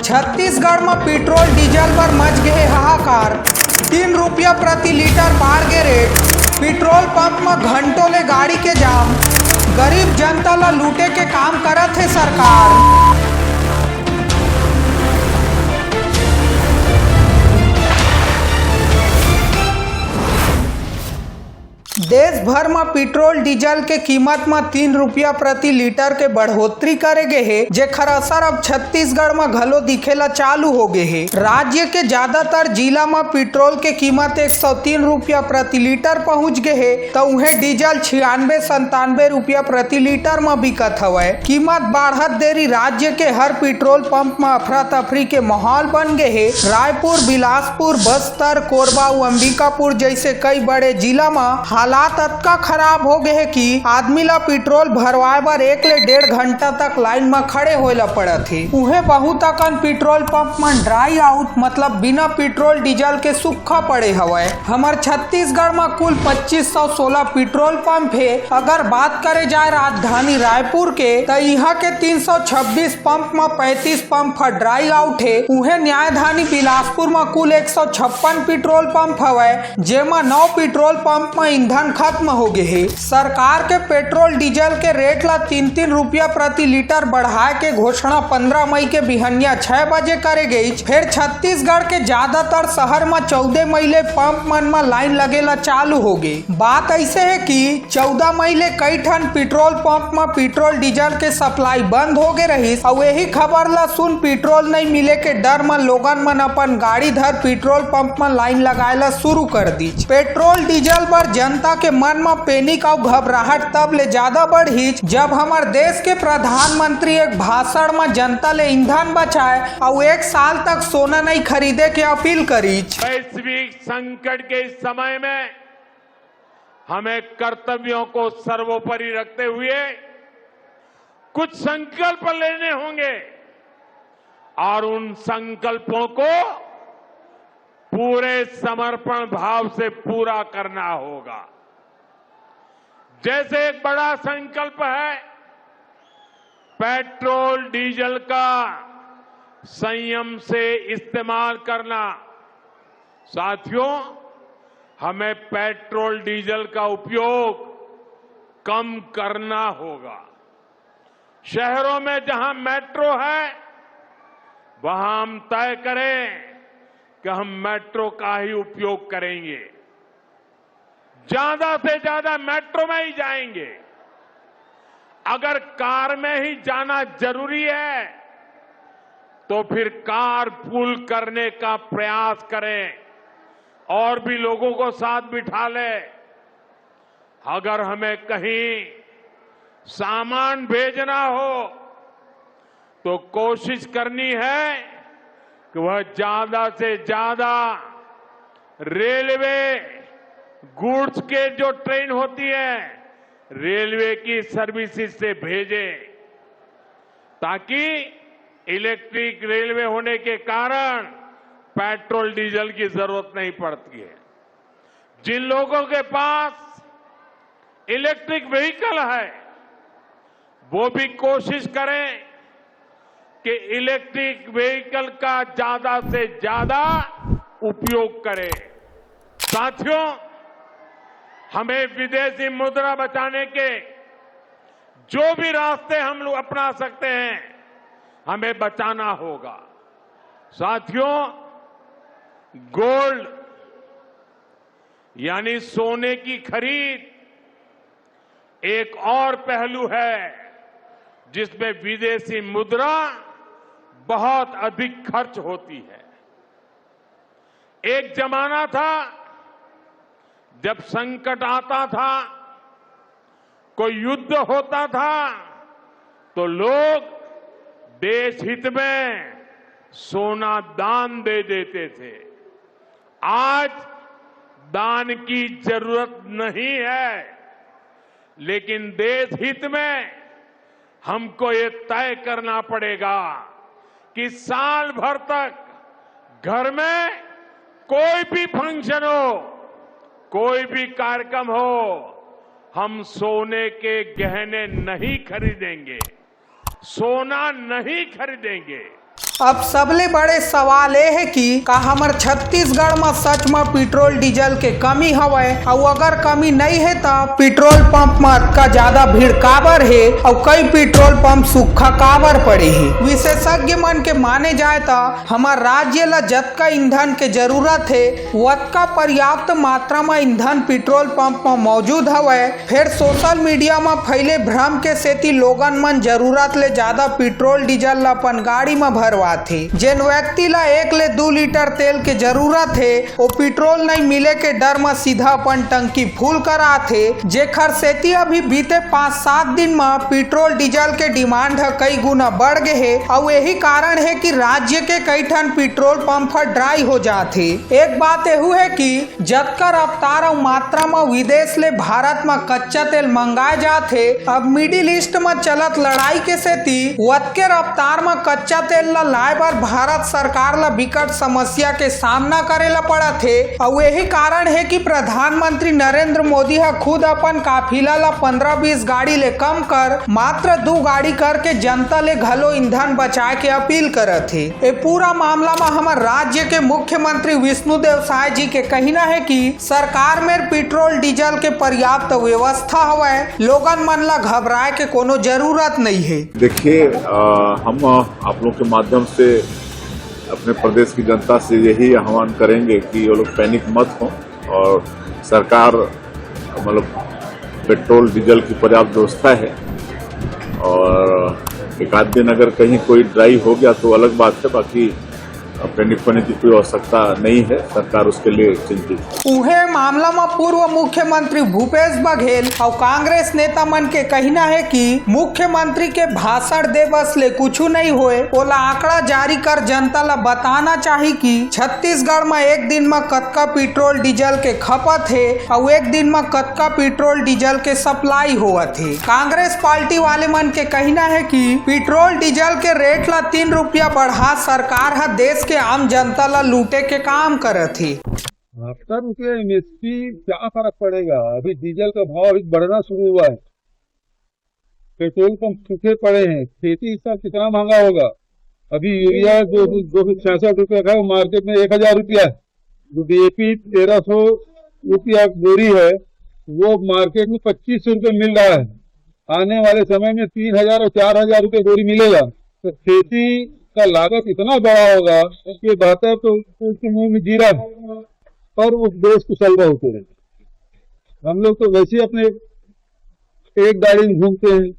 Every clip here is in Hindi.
छत्तीसगढ़ में पेट्रोल डीजल पर मच गए हाहाकार। 3 रुपया प्रति लीटर बढ़ गए रेट। पेट्रोल पंप में घंटों ले गाड़ी के जाम। गरीब जनता ला लूटे के काम करत है सरकार। देश भर में पेट्रोल डीजल के कीमत में 3 रुपया प्रति लीटर के बढ़ोतरी करे गए है, जेकर असर अब छत्तीसगढ़ में घलो दिखेला चालू हो गए है। राज्य के ज्यादातर जिला में पेट्रोल के कीमत 103 रुपया प्रति लीटर पहुंच गए है, तो उन्हें डीजल 96-97 रुपया प्रति लीटर में बिकत हवय। कीमत बढ़त देरी राज्य के हर पेट्रोल पंप में अफरा तफरी के माहौल बन गए है। रायपुर, बिलासपुर, बस्तर, कोरबा, अंबिकापुर जैसे कई बड़े जिला में हालात अतका खराब हो गए है कि आदमी ला पेट्रोल भरवाए बर 1 ले 1.5 घंटा तक लाइन में खड़े होएला पड़त है। उहे बहुत अकन पेट्रोल पंप में ड्राई आउट मतलब बिना पेट्रोल डीजल के सूखा पड़े हवय। हमार छत्तीसगढ़ में कुल 2516 पेट्रोल पंप है। अगर बात करे जाए राजधानी रायपुर के, तो यहाँ के 326 पंप में 35 पंप ड्राई आउट है। उहे न्यायधानी बिलासपुर में कुल 156 पेट्रोल पंप हवय, जेमा 9 पेट्रोल पंप में ईंधन खत्म हो गए है। सरकार के पेट्रोल डीजल के रेट ला 3-3 रुपया प्रति लीटर बढ़ाए के घोषणा 15 मई के बिहनिया 6 बजे करे गई। फिर छत्तीसगढ़ के ज्यादातर शहर में 14 मई ले पंप मन में लाइन लगेला चालू हो गई। बात ऐसे है कि 14 मई ले कई ठन पेट्रोल पंप में पेट्रोल डीजल के सप्लाई बंद हो गए रही। और यही खबर ला सुन पेट्रोल नहीं मिले के डर में लोगन मन अपन गाड़ी धर पेट्रोल पंप में लाइन लगाएला शुरू कर दी। पेट्रोल डीजल पर जनता के मन में पैनिक और घबराहट तब ले ज्यादा बढ़ी जब हमार देश के प्रधानमंत्री एक भाषण में जनता ले ईंधन बचाए और 1 साल तक सोना नहीं खरीदे के अपील करी। वैश्विक संकट के इस समय में हमें कर्तव्यों को सर्वोपरि रखते हुए कुछ संकल्प लेने होंगे और उन संकल्पों को पूरे समर्पण भाव से पूरा करना होगा। जैसे एक बड़ा संकल्प है पेट्रोल डीजल का संयम से इस्तेमाल करना। साथियों, हमें पेट्रोल डीजल का उपयोग कम करना होगा। शहरों में जहां मेट्रो है वहां हम तय करें कि हम मेट्रो का ही उपयोग करेंगे, ज्यादा से ज्यादा मेट्रो में ही जाएंगे। अगर कार में ही जाना जरूरी है तो फिर कार पूल करने का प्रयास करें और भी लोगों को साथ बिठा ले। अगर हमें कहीं सामान भेजना हो तो कोशिश करनी है कि वह ज्यादा से ज्यादा रेलवे गुड्स के जो ट्रेन होती है रेलवे की सर्विसेज से भेजे, ताकि इलेक्ट्रिक रेलवे होने के कारण पेट्रोल डीजल की जरूरत नहीं पड़ती है। जिन लोगों के पास इलेक्ट्रिक व्हीकल है वो भी कोशिश करें कि इलेक्ट्रिक व्हीकल का ज्यादा से ज्यादा उपयोग करें। साथियों, हमें विदेशी मुद्रा बचाने के जो भी रास्ते हम लोग अपना सकते हैं हमें बचाना होगा। साथियों, गोल्ड यानी सोने की खरीद एक और पहलू है जिसमें विदेशी मुद्रा बहुत अधिक खर्च होती है। एक जमाना था जब संकट आता था, कोई युद्ध होता था तो लोग देश हित में सोना दान दे देते थे। आज दान की जरूरत नहीं है, लेकिन देश हित में हमको ये तय करना पड़ेगा कि साल भर तक घर में कोई भी फंक्शन हो, कोई भी कार्यक्रम हो, हम सोने के गहने नहीं खरीदेंगे, सोना नहीं खरीदेंगे। अब सबले बड़े सवाल ये है कि का हमार छत्तीसगढ़ में सच में पेट्रोल डीजल के कमी हवय, और अगर कमी नहीं है तो पेट्रोल पंप में का ज्यादा भीड़ काबर है और कई पेट्रोल पंप सूखा काबर पड़े है। विशेषज्ञ मन के माने जाए तो हमार राज्य ला जतका ईंधन के जरूरत है वतका पर्याप्त मात्रा में ईंधन पेट्रोल पंप में मौजूद हवय। फिर सोशल मीडिया में फैले भ्रम के सेती लोगन मन जरूरत ले ज्यादा पेट्रोल डीजल ला अपन गाड़ी में भरवा थे। जिन व्यक्ति ला 1 ले 2 लीटर तेल के जरूरत है वो पेट्रोल नहीं मिले के डर में सीधा अपन टंकी फुल करा थे, जेखर सेती अभी बीते 5-7 दिन में पेट्रोल डीजल के डिमांड कई गुना बढ़ गए है और यही कारण है कि राज्य के कई ठन पेट्रोल पंप ड्राई हो जाते। एक बात यह है कि जतका रफ्तार और मात्रा में विदेश ले भारत में कच्चा तेल मंगाए जाते, अब मिडिल ईस्ट में चलत लड़ाई के सेती वतके रफ्तार में कच्चा तेल ला लाए बर भारत सरकार ला विकट समस्या के सामना करेला पड़ा थे। और यही कारण है कि प्रधानमंत्री नरेंद्र मोदी है खुद अपन काफिला ला 15-20 गाड़ी ले कम कर मात्र 2 गाड़ी करके जनता ले घलो ईंधन बचाए के अपील करत थे। ये पूरा मामला में हमारे राज्य के मुख्यमंत्री विष्णुदेव साय जी के कहना है कि सरकार में पेट्रोल डीजल के पर्याप्त व्यवस्था हवय, लोगन मन ला घबराए के कोनो जरूरत नहीं है। देखिए हम आप लोग के माध्यम से अपने प्रदेश की जनता से यही आह्वान करेंगे कि वो लोग पैनिक मत हों और सरकार मतलब पेट्रोल डीजल की पर्याप्त व्यवस्था है और एक आध दिन अगर कहीं कोई ड्राई हो गया तो अलग बात है, बाकी पैनिक होने की कोई आवश्यकता नहीं है, सरकार उसके लिए चिंतित है। उहे मामला में पूर्व मुख्यमंत्री भूपेश बघेल और कांग्रेस नेता मन के कहना है कि मुख्यमंत्री के भाषण दे बस ले कुछ नहीं होए, ओला आंकड़ा जारी कर जनता ला बताना चाहिए कि छत्तीसगढ़ में एक दिन में कतका पेट्रोल डीजल के खपत है और एक दिन में कतका पेट्रोल डीजल के सप्लाई होवत है। कांग्रेस पार्टी वाले मन के कहना है कि पेट्रोल डीजल के रेट ला 3 रुपया बढ़ा सरकार है देश के आम जनता ला लूटे के काम करत थी। 78 रुपये एमएसपी क्या फर्क पड़ेगा? अभी डीजल का भाव अभी बढ़ना शुरू हुआ है, पेट्रोल पंप सूखे पड़े हैं, खेती इस साल कितना महंगा होगा। अभी यूरिया जो 266 रुपये का मार्केट में 1000 रुपया है, जो डीएपी 1300 रुपया बोरी है वो मार्केट में 2500 रुपये मिल रहा है। आने वाले समय में 3000 और 4000 रुपये बोरी मिलेगा। तो खेती का लागत इतना बड़ा होगा कि बेहतर तो उसके मुंह में जीरा और उस देश को सलवा होते रहे। हम लोग तो वैसे ही अपने एक गाड़ी में घूमते हैं,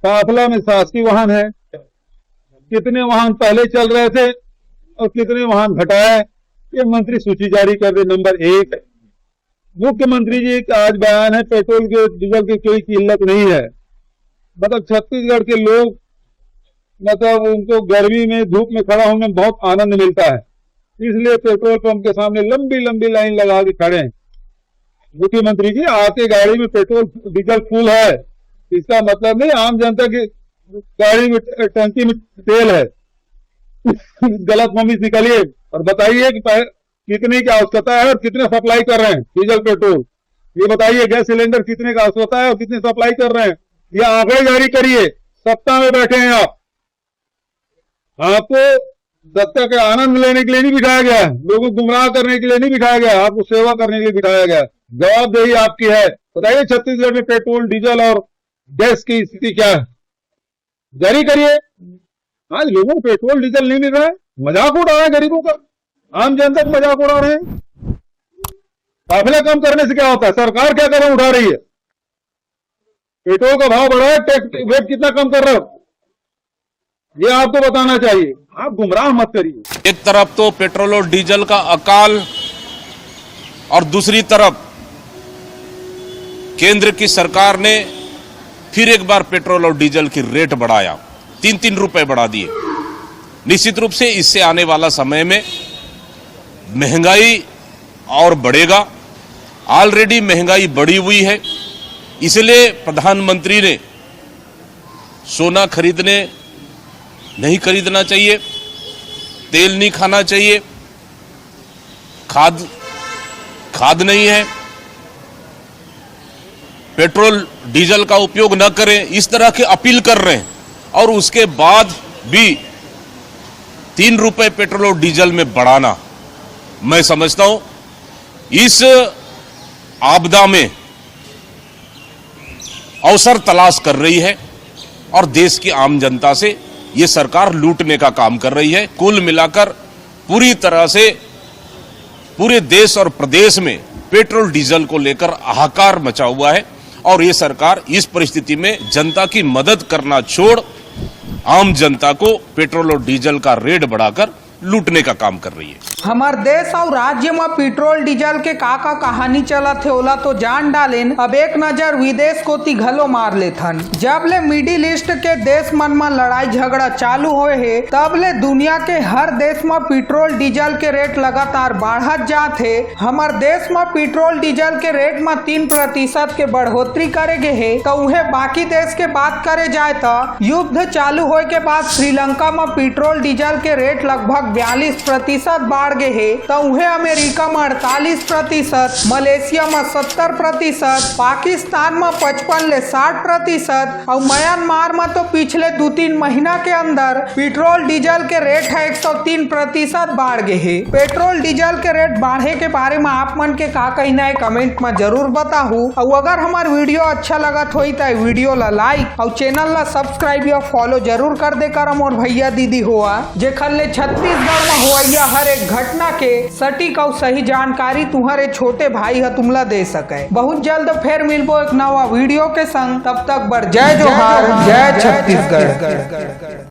काफिला में शासकीय वाहन है, कितने वाहन पहले चल रहे थे और कितने वाहन घटाए ये मंत्री सूची जारी कर दे। नंबर 1 मुख्यमंत्री जी का आज बयान है पेट्रोल के डीजल की कोई किल्लत नहीं है। मतलब छत्तीसगढ़ के लोग मतलब उनको गर्मी में धूप में खड़ा होने में बहुत आनंद मिलता है, इसलिए पेट्रोल पंप के सामने लंबी लंबी लाइन लगा के खड़े हैं। मुख्यमंत्री जी आते गाड़ी में पेट्रोल डीजल फुल है, इसका मतलब नहीं आम जनता की गाड़ी में टंकी में तेल है। गलत फहमी निकालिए और बताइए कि कितने की आवश्यकता है और कितने सप्लाई कर रहे हैं डीजल पेट्रोल, ये बताइए। गैस सिलेंडर कितने का आवश्यकता है और कितने सप्लाई कर रहे हैं, ये आंकड़े जारी करिए। सत्ता में बैठे हैं आपको सत्ता के आनंद लेने के लिए नहीं बिठाया गया, लोगों को गुमराह करने के लिए नहीं बिठाया गया, आपको सेवा करने के लिए बिठाया गया। जवाबदेही आपकी है। बताइए छत्तीसगढ़ में पेट्रोल डीजल और गैस की स्थिति क्या है, जारी करिए। आज लोगों को पेट्रोल डीजल नहीं मिल रहा है, मजाक उड़ा रहे हैं गरीबों का, आम जनता का मजाक उड़ा रहे हैं। काफिला कम करने से क्या होता है? सरकार क्या कदम उठा रही है? पेट्रोल का भाव बढ़ा है, टैक्स वेट कितना कम कर रहे हो, ये आपको बताना चाहिए। आप गुमराह मत करिए। एक तरफ तो पेट्रोल और डीजल का अकाल और दूसरी तरफ केंद्र की सरकार ने फिर एक बार पेट्रोल और डीजल की रेट बढ़ाया, 3-3 रुपए बढ़ा दिए। निश्चित रूप से इससे आने वाला समय में महंगाई और बढ़ेगा। ऑलरेडी महंगाई बढ़ी हुई है, इसलिए प्रधानमंत्री ने सोना नहीं खरीदना चाहिए, तेल नहीं खाना चाहिए, खाद नहीं है, पेट्रोल डीजल का उपयोग न करें, इस तरह की अपील कर रहे हैं। और उसके बाद भी ₹3 पेट्रोल और डीजल में बढ़ाना, मैं समझता हूं इस आपदा में अवसर तलाश कर रही है और देश की आम जनता से ये सरकार लूटने का काम कर रही है। कुल मिलाकर पूरी तरह से पूरे देश और प्रदेश में पेट्रोल डीजल को लेकर हाहाकार मचा हुआ है और ये सरकार इस परिस्थिति में जनता की मदद करना छोड़ आम जनता को पेट्रोल और डीजल का रेट बढ़ाकर लूटने का काम कर रही है। हमार देश और राज्य में पेट्रोल डीजल के का कहानी चलत है ओला तो जान डालेन। अब एक नजर विदेश को ती घलो मार लेथन। जब ले मिडिल ईस्ट के देश मन में लड़ाई झगड़ा चालू होए है तब ले दुनिया के हर देश में पेट्रोल डीजल के रेट लगातार बढ़त जात है। हमार देश में पेट्रोल डीजल के रेट में 3% के बढ़ोतरी करे गे है तो उहे बाकी देश के बात करे जाए तो युद्ध चालू होए के बाद श्रीलंका में पेट्रोल डीजल के रेट लगभग 42% बढ़ गए है तो उहे अमेरिका में 48%, मलेशिया में 70%, पाकिस्तान में 55 ले 60% और म्यांमार में तो पिछले 2-3 महीना के अंदर पेट्रोल डीजल के रेट है 103% बढ़ गए है। पेट्रोल डीजल के रेट बढ़े के बारे में आप मन के का कहना है कमेंट में जरूर बताहू। और अगर हमार वीडियो अच्छा लगत होई तो वीडियो ला लाइक और चैनल ला सब्सक्राइब या फॉलो जरूर कर दे करम और भैया दीदी हुआ जे खल्ले छत्तीसगढ़ में हुआ हर एक घटना के सटीक और सही जानकारी तुम्हारे छोटे भाई है तुमला दे सके। बहुत जल्द फिर मिलबो एक नवा वीडियो के संग, तब तक बर जय जोहार, जय छत्तीसगढ़।